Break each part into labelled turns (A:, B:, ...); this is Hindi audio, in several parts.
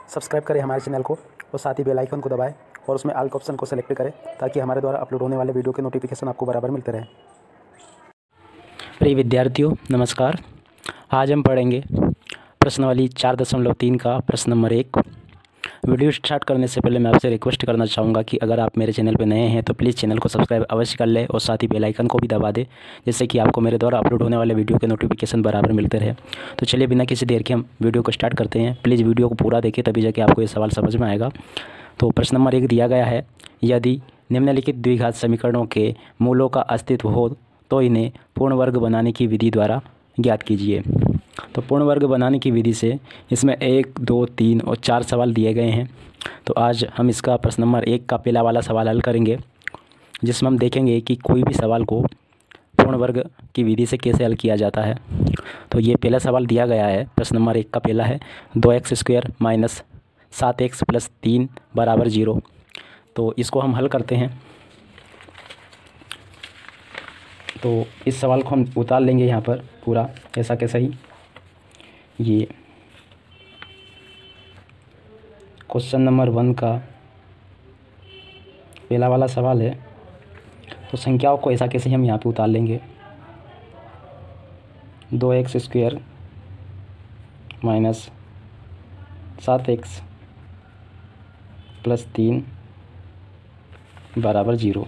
A: सब्सक्राइब करें हमारे चैनल को और साथ ही बेल आइकन को दबाएं और उसमें ऑल का ऑप्शन को सेलेक्ट करें ताकि हमारे द्वारा अपलोड होने वाले वीडियो के नोटिफिकेशन आपको बराबर मिलते रहें।
B: प्रिय विद्यार्थियों नमस्कार। आज हम पढ़ेंगे प्रश्नावली 4.3 का प्रश्न नंबर 1। वीडियो स्टार्ट करने से पहले मैं आपसे रिक्वेस्ट करना चाहूँगा कि अगर आप मेरे चैनल पर नए हैं तो प्लीज़ चैनल को सब्सक्राइब अवश्य कर लें और साथ ही बेल आइकन को भी दबा दें, जिससे कि आपको मेरे द्वारा अपलोड होने वाले वीडियो के नोटिफिकेशन बराबर मिलते रहे। तो चलिए बिना किसी देर के हम वीडियो को स्टार्ट करते हैं। प्लीज़ वीडियो को पूरा देखें, तभी जाके आपको ये सवाल समझ में आएगा। तो प्रश्न नंबर 1 दिया गया है, यदि निम्नलिखित द्विघात समीकरणों के मूलों का अस्तित्व हो तो इन्हें पूर्ण वर्ग बनाने की विधि द्वारा ज्ञात कीजिए। तो पूर्ण वर्ग बनाने की विधि से इसमें 1, 2, 3 और 4 सवाल दिए गए हैं। तो आज हम इसका प्रश्न नंबर 1 का पहला वाला सवाल हल करेंगे, जिसमें हम देखेंगे कि कोई भी सवाल को पूर्ण वर्ग की विधि से कैसे हल किया जाता है। तो ये पहला सवाल दिया गया है, प्रश्न नंबर 1 का पहला है 2x² - 7x + 3 = 0। तो इसको हम हल करते हैं। तो इस सवाल को हम उतार लेंगे यहाँ पर पूरा ऐसा कैसा ही। ये क्वेश्चन नंबर 1 का पहला वाला सवाल है। तो संख्याओं को ऐसा कैसे हम यहाँ पे उतार लेंगे। 2x² - 7x + 3 = 0।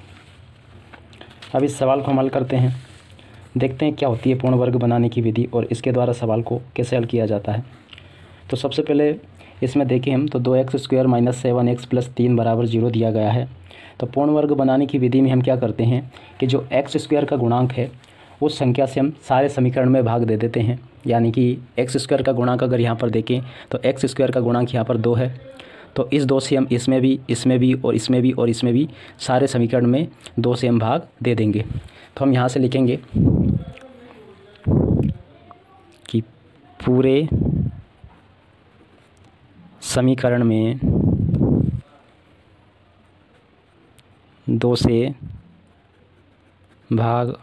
B: अब इस सवाल को हम हल करते हैं, देखते हैं क्या होती है पूर्ण वर्ग बनाने की विधि और इसके द्वारा सवाल को कैसे हल किया जाता है। तो सबसे पहले इसमें देखें हम तो 2x² - 7x + 3 = 0 दिया गया है। तो पूर्ण वर्ग बनाने की विधि में हम क्या करते हैं कि जो x² का गुणांक है उस संख्या से हम सारे समीकरण में भाग दे देते हैं। यानी कि x² का गुणांक अगर यहाँ पर देखें तो x² का गुणांक यहाँ पर 2 है। तो इस 2 से हम इसमें भी और इसमें भी और इसमें भी सारे समीकरण में 2 से हम भाग दे देंगे। तो हम यहाँ से लिखेंगे कि पूरे समीकरण में 2 से भाग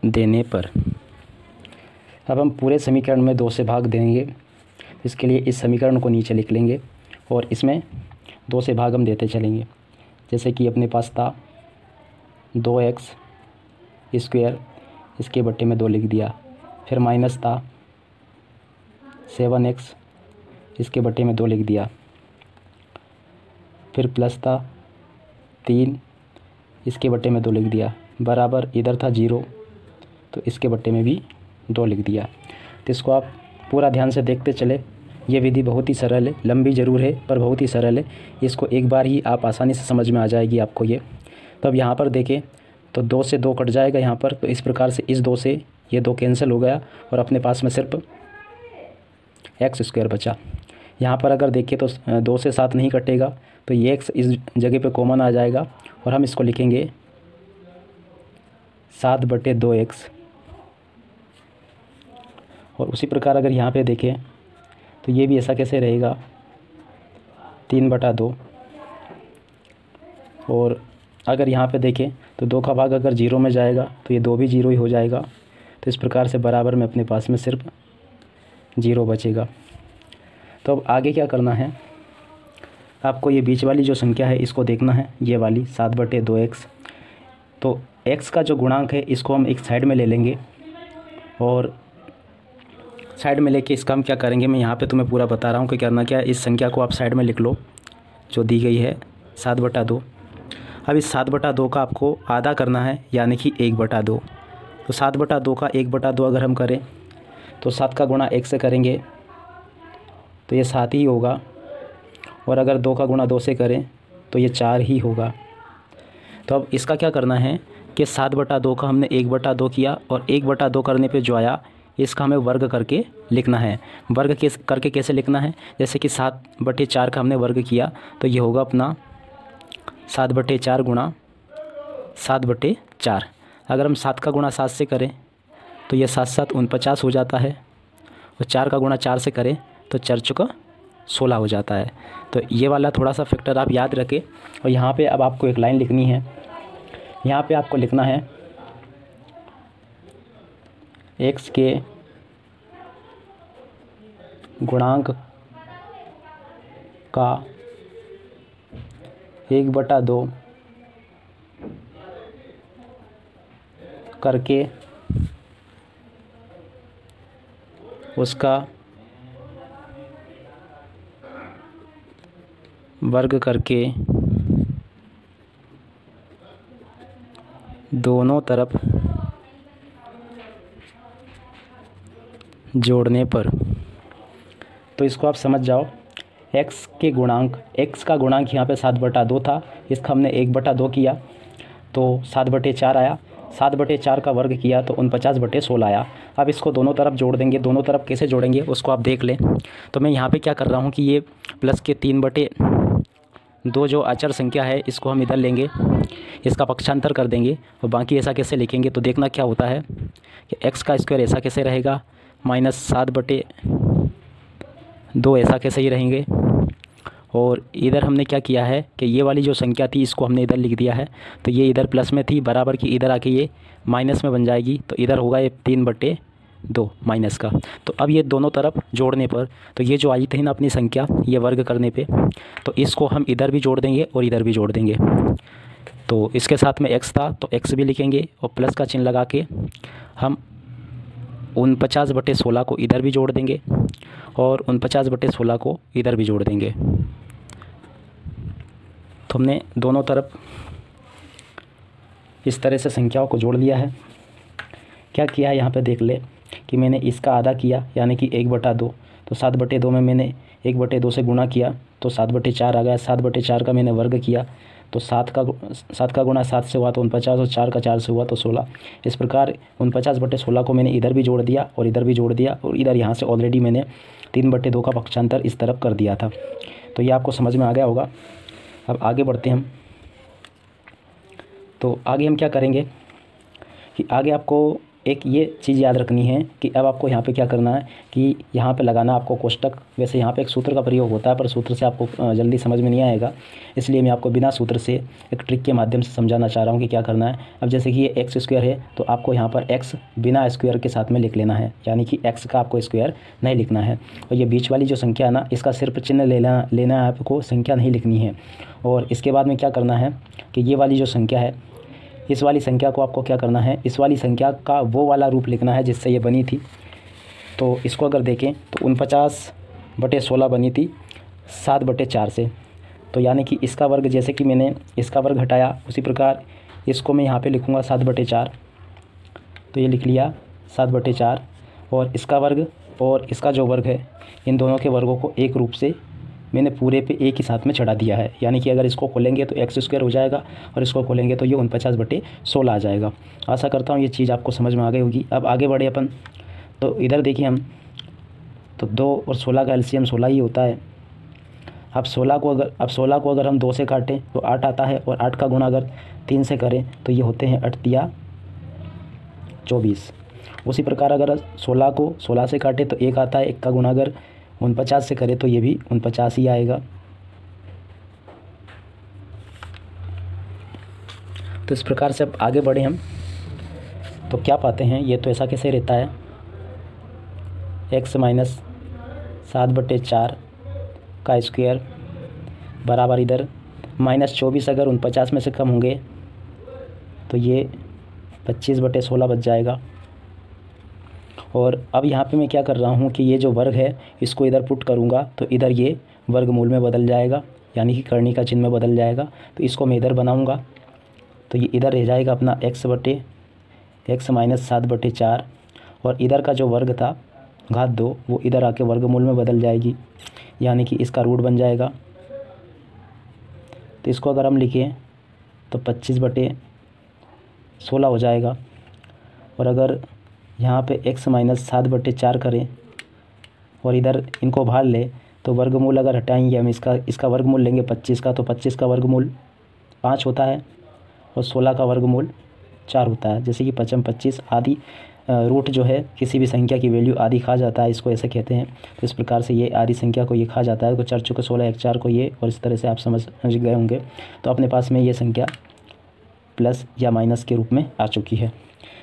B: देने पर, अब हम पूरे समीकरण में 2 से भाग देंगे। इसके लिए इस समीकरण को नीचे लिख लेंगे और इसमें 2 से भाग हम देते चलेंगे। जैसे कि अपने पास था 2x², इसके बट्टे में 2 लिख दिया। फिर माइनस था 7x, इसके बट्टे में 2 लिख दिया। फिर प्लस था 3, इसके बट्टे में 2 लिख दिया। बराबर इधर था 0, तो इसके बट्टे में भी 2 लिख दिया। तो इसको आप पूरा ध्यान से देखते चले। ये विधि बहुत ही सरल है, लंबी ज़रूर है पर बहुत ही सरल है। इसको एक बार ही आप आसानी से समझ में आ जाएगी आपको ये। तो अब यहाँ पर देखें तो 2 से 2 कट जाएगा यहाँ पर। तो इस प्रकार से इस 2 से ये 2 कैंसिल हो गया और अपने पास में सिर्फ x² बचा। यहाँ पर अगर देखें तो 2 से 7 नहीं कटेगा, तो ये x इस जगह पे कॉमन आ जाएगा और हम इसको लिखेंगे 7/2x। और उसी प्रकार अगर यहाँ पे देखें तो ये भी ऐसा कैसे रहेगा 3/2। और अगर यहाँ पे देखें तो 2 का भाग अगर 0 में जाएगा तो ये 2 भी 0 ही हो जाएगा। तो इस प्रकार से बराबर में अपने पास में सिर्फ 0 बचेगा। तो अब आगे क्या करना है, आपको ये बीच वाली जो संख्या है इसको देखना है, ये वाली 7/2x। तो x का जो गुणांक है इसको हम एक साइड में ले लेंगे और साइड में लेके इसका हम क्या करेंगे, मैं यहाँ पे तुम्हें पूरा बता रहा हूँ कि करना क्या है। इस संख्या को आप साइड में लिख लो जो दी गई है 7/2। अब इस 7/2 का आपको आधा करना है, यानी कि 1/2। तो 7/2 का 1/2 अगर हम करें तो 7 का गुणा 1 से करेंगे तो ये 7 ही होगा। और अगर 2 का गुणा 2 से करें तो ये 4 ही होगा। तो अब इसका क्या करना है कि 7/2 का हमने 1/2 किया और 1/2 करने पे जो आया इसका हमें वर्ग करके लिखना है। वर्ग करके कैसे लिखना है, जैसे कि 7/4 का हमने वर्ग किया तो ये होगा अपना 7/4 गुणा 7/4। अगर हम 7 का गुणा 7 से करें तो ये 7 7 49 हो जाता है। और 4 का गुणा 4 से करें तो 4 चौका 16 हो जाता है। तो ये वाला थोड़ा सा फैक्टर आप याद रखें। और यहाँ पे अब आपको एक लाइन लिखनी है। यहाँ पे आपको लिखना है x के गुणांक का 1/2 करके उसका वर्ग करके दोनों तरफ जोड़ने पर। तो इसको आप समझ जाओ, x के गुणांक, x का गुणांक यहाँ पे 7/2 था, इसका हमने 1/2 किया तो 7/4 आया, 7/4 का वर्ग किया तो 49/16 आया। अब इसको दोनों तरफ जोड़ देंगे। दोनों तरफ कैसे जोड़ेंगे उसको आप देख लें। तो मैं यहाँ पे क्या कर रहा हूँ कि ये प्लस के 3/2 जो अचर संख्या है इसको हम इधर लेंगे, इसका पक्षांतर कर देंगे और बाकी ऐसा कैसे लिखेंगे। तो देखना क्या होता है कि x का स्क्वायर ऐसा कैसे रहेगा, -7/2 ऐसा कैसे ही रहेंगे। और इधर हमने क्या किया है कि ये वाली जो संख्या थी इसको हमने इधर लिख दिया है, तो ये इधर प्लस में थी बराबर की, इधर आके ये माइनस में बन जाएगी, तो इधर होगा ये 3/2 माइनस का। तो अब ये दोनों तरफ जोड़ने पर, तो ये जो आई थी ना अपनी संख्या, ये वर्ग करने पे, तो इसको हम इधर भी जोड़ देंगे और इधर भी जोड़ देंगे। तो इसके साथ में x था तो x भी लिखेंगे और प्लस का चिन्ह लगा के हम 49/16 को इधर भी जोड़ देंगे और 49/16 को इधर भी जोड़ देंगे। तो हमने दोनों तरफ इस तरह से संख्याओं को जोड़ लिया है। क्या किया है यहाँ पे देख ले कि मैंने इसका आधा किया यानी कि 1/2, तो 7/2 में मैंने 1/2 से गुणा किया तो 7/4 आ गया। 7/4 का मैंने वर्ग किया तो 7 का गुणा 7 से हुआ तो 49 और 4 का 4 से हुआ तो 16। इस प्रकार 49/16 को मैंने इधर भी जोड़ दिया और इधर भी जोड़ दिया और इधर यहाँ से ऑलरेडी मैंने 3/2 का पक्षांतर इस तरफ कर दिया था। तो ये आपको समझ में आ गया होगा। अब आगे बढ़ते हैं हम। तो आगे हम क्या करेंगे कि आगे आपको एक ये चीज़ याद रखनी है कि अब आपको यहाँ पे क्या करना है कि यहाँ पे लगाना आपको कोष्टक। वैसे यहाँ पे एक सूत्र का प्रयोग होता है पर सूत्र से आपको जल्दी समझ में नहीं आएगा, इसलिए मैं आपको बिना सूत्र से एक ट्रिक के माध्यम से समझाना चाह रहा हूँ कि क्या करना है। अब जैसे कि ये एक्स स्क्वायर है तो आपको यहाँ पर एक्स बिना स्क्वायर के साथ में लिख लेना है, यानी कि एक्स का आपको स्क्वायर नहीं लिखना है। और ये बीच वाली जो संख्या है ना, इसका सिर्फ चिन्ह लेना है आपको, संख्या नहीं लिखनी है। और इसके बाद में क्या करना है कि ये वाली जो संख्या है, इस वाली संख्या को आपको क्या करना है, इस वाली संख्या का वो वाला रूप लिखना है जिससे ये बनी थी। तो इसको अगर देखें तो 49/16 बनी थी 7/4 से, तो यानी कि इसका वर्ग, जैसे कि मैंने इसका वर्ग हटाया उसी प्रकार इसको मैं यहाँ पे लिखूँगा 7/4। तो ये लिख लिया 7/4 और इसका वर्ग और इसका जो वर्ग है, इन दोनों के वर्गों को एक रूप से मैंने पूरे पे एक ही साथ में चढ़ा दिया है। यानी कि अगर इसको खोलेंगे तो एक्स स्क्वायर हो जाएगा और इसको खोलेंगे तो ये 49/16 आ जाएगा। आशा करता हूँ ये चीज़ आपको समझ में आ गई होगी। अब आगे बढ़े अपन। तो इधर देखिए हम, तो 2 और 16 का एलसीएम 16 ही होता है। अब 16 को अगर हम 2 से काटें तो 8 आता है और 8 का गुणा अगर 3 से करें तो ये होते हैं 8 तिया 24। उसी प्रकार अगर 16 को 16 से काटें तो 1 आता है, 1 का गुणा अगर 49 से करें तो ये भी 49 ही आएगा। तो इस प्रकार से अब आगे बढ़े हम तो क्या पाते हैं, ये तो ऐसा कैसे रहता है, x माइनस 7/4 का स्क्वायर बराबर इधर -24 अगर 49 में से कम होंगे तो ये 25/16 बच जाएगा। और अब यहाँ पे मैं क्या कर रहा हूँ कि ये जो वर्ग है इसको इधर पुट करूँगा तो इधर ये वर्गमूल में बदल जाएगा, यानी कि करनी का चिन्ह में बदल जाएगा। तो इसको मैं इधर बनाऊँगा तो ये इधर रह जाएगा अपना x माइनस 7/4 और इधर का जो वर्ग था घात 2 वो इधर आके वर्गमूल में बदल जाएगी, यानी कि इसका रूट बन जाएगा। तो इसको अगर हम लिखें तो 25/16 हो जाएगा। और अगर यहाँ पे x माइनस 7/4 करें और इधर इनको बाहर ले तो वर्गमूल अगर हटाएंगे हम, इसका वर्गमूल लेंगे 25 का, तो 25 का वर्गमूल 5 होता है और 16 का वर्गमूल 4 होता है। जैसे कि 25 आधी रूट जो है किसी भी संख्या की वैल्यू आधी खा जाता है, इसको ऐसे कहते हैं। तो इस प्रकार से ये आधी संख्या को ये खा जाता है, तो 4 चौके 16 1 4 को ये, और इस तरह से आप समझ गए होंगे। तो अपने पास में ये संख्या प्लस या माइनस के रूप में आ चुकी है।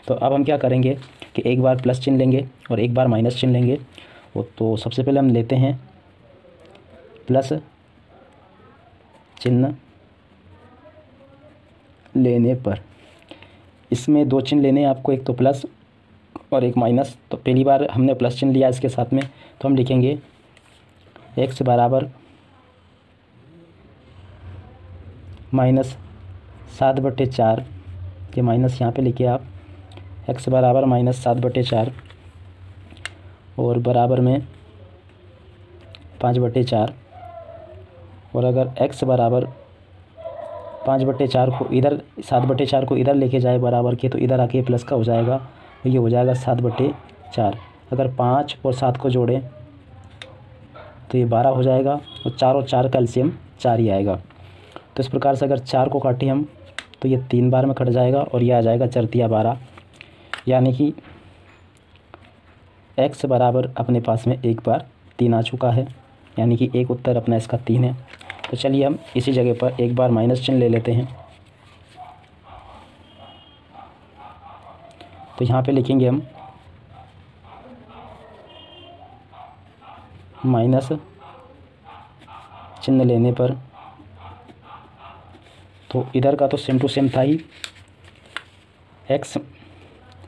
B: तो अब हम क्या करेंगे कि एक बार प्लस चिन्ह लेंगे और एक बार माइनस चिन्ह लेंगे वो तो सबसे पहले हम लेते हैं प्लस चिन्ह लेने पर। इसमें दो चिन्ह लेने हैं आपको, एक तो प्लस और एक माइनस। तो पहली बार हमने प्लस चिन्ह लिया इसके साथ में, तो हम लिखेंगे x बराबर -7/4 के माइनस यहाँ पे लिखिए आप, x बराबर -7/4 और बराबर में 5/4। और अगर x बराबर 5/4 को इधर 7/4 को इधर लेके जाए बराबर के, तो इधर आके प्लस का हो जाएगा, तो ये हो जाएगा 7/4। अगर 5 और 7 को जोड़ें तो ये 12 हो जाएगा, और 4 का एलसीएम 4 ही आएगा। तो इस प्रकार से अगर 4 को काटें हम तो ये 3 बार में कट जाएगा और ये आ जाएगा 4×3 12, यानी कि x बराबर अपने पास में एक बार 3 आ चुका है, यानी कि एक उत्तर अपना इसका 3 है। तो चलिए हम इसी जगह पर एक बार माइनस चिन्ह ले लेते हैं। तो यहाँ पे लिखेंगे हम माइनस चिन्ह लेने पर, तो इधर का तो सेम टू सेम था ही, x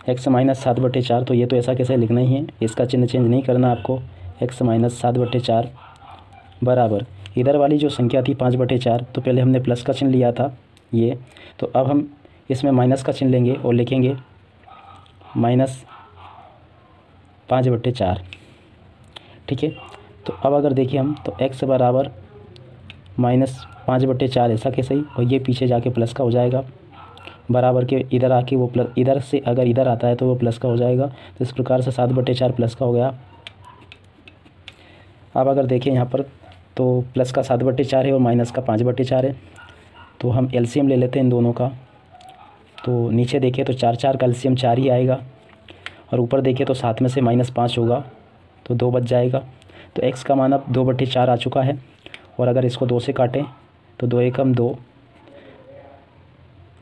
B: -7/4, तो ये तो ऐसा कैसे लिखना ही है, इसका चिन्ह चेंज नहीं करना आपको। x -7/4 बराबर इधर वाली जो संख्या थी 5/4, तो पहले हमने प्लस का चिन्ह लिया था ये, तो अब हम इसमें माइनस का चिन्ह लेंगे और लिखेंगे -5/4। ठीक है, तो अब अगर देखिए हम, तो x बराबर -5/4 ऐसा कैसे ही, और ये पीछे जाके प्लस का हो जाएगा, बराबर के इधर आके वो प्लस, इधर से अगर इधर आता है तो वो प्लस का हो जाएगा। तो इस प्रकार से 7/4 प्लस का हो गया। अब अगर देखें यहाँ पर, तो प्लस का 7/4 है और माइनस का 5/4 है, तो हम एलसीएम ले लेते हैं इन दोनों का। तो नीचे देखें तो 4 का एलसीएम 4 ही आएगा, और ऊपर देखें तो 7 में से -5 होगा तो 2 बच जाएगा। तो x का मान अब 2/4 आ चुका है, और अगर इसको 2 से काटें तो 2 एकम 2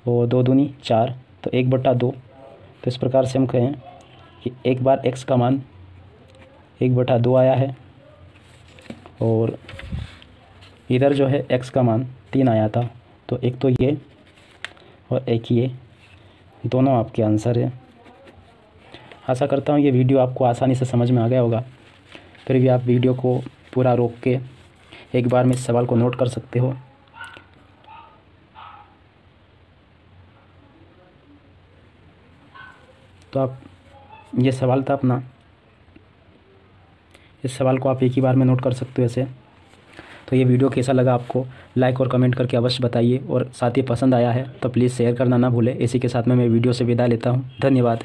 B: और 2 दूनी 4, तो 1/2। तो इस प्रकार से हम कहें कि एक बार x का मान 1/2 आया है, और इधर जो है x का मान 3 आया था। तो एक तो ये और एक ये, दोनों आपके आंसर है। आशा करता हूँ ये वीडियो आपको आसानी से समझ में आ गया होगा। फिर भी आप वीडियो को पूरा रोक के एक बार में इस सवाल को नोट कर सकते हो। तो आप, ये सवाल था अपना, इस सवाल को आप एक ही बार में नोट कर सकते हो ऐसे। तो ये वीडियो कैसा लगा आपको, लाइक और कमेंट करके अवश्य बताइए, और साथ ही पसंद आया है तो प्लीज़ शेयर करना ना भूलें। इसी के साथ में मैं वीडियो से विदा लेता हूँ। धन्यवाद।